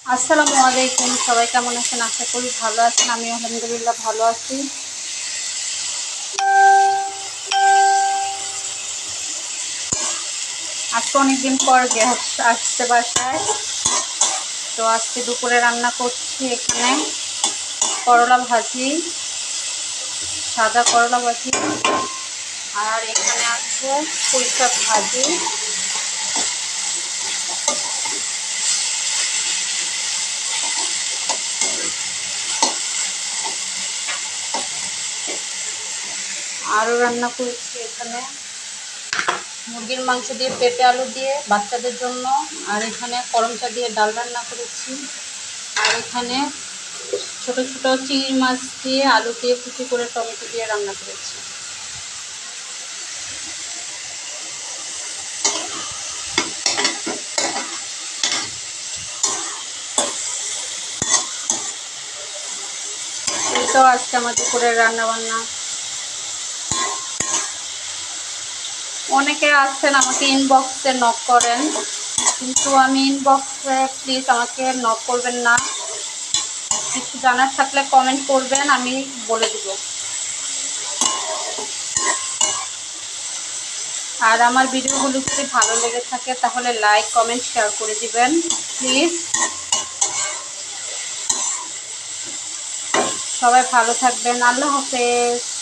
আসসালামু আলাইকুম, সবাই কেমন আছেন? আশা করি ভালো আছেন। আমি আলহামদুলিল্লাহ ভালো আছি। আজকে অনেকদিন পর গ্যাস আসছে বাসায়, তো আজকে দুপুরে রান্না করছি এখানে করলা ভাজি, সাদা করলা ভাজি, আর এখানে আছে পুঁই শাক ভাজি। আরও রান্না করেছি এখানে মুরগির মাংস দিয়ে, পেঁপে আলু দিয়ে বাচ্চাদের জন্য, আর এখানে করমচা দিয়ে ডাল রান্না করেছি, আর এখানে ছোট ছোট চিংড়ি মাছ দিয়ে আলু দিয়ে কুচি করে টমেটো দিয়ে রান্না করেছি। এই তো আজকে আমার দুপুরের রান্না বান্না। অনেকে আছেন আমাকে ইনবক্সে নক করেন, কিন্তু আমি ইনবক্সে প্লিজ আমাকে নক করবেন না। কিছু জানার থাকলে কমেন্ট করবেন, আমি বলে দিব। আর আমার ভিডিওগুলো যদি ভালো লেগে থাকে তাহলে লাইক, কমেন্ট, শেয়ার করে দিবেন প্লিজ। সবাই ভালো থাকবেন। আল্লাহ হাফেজ।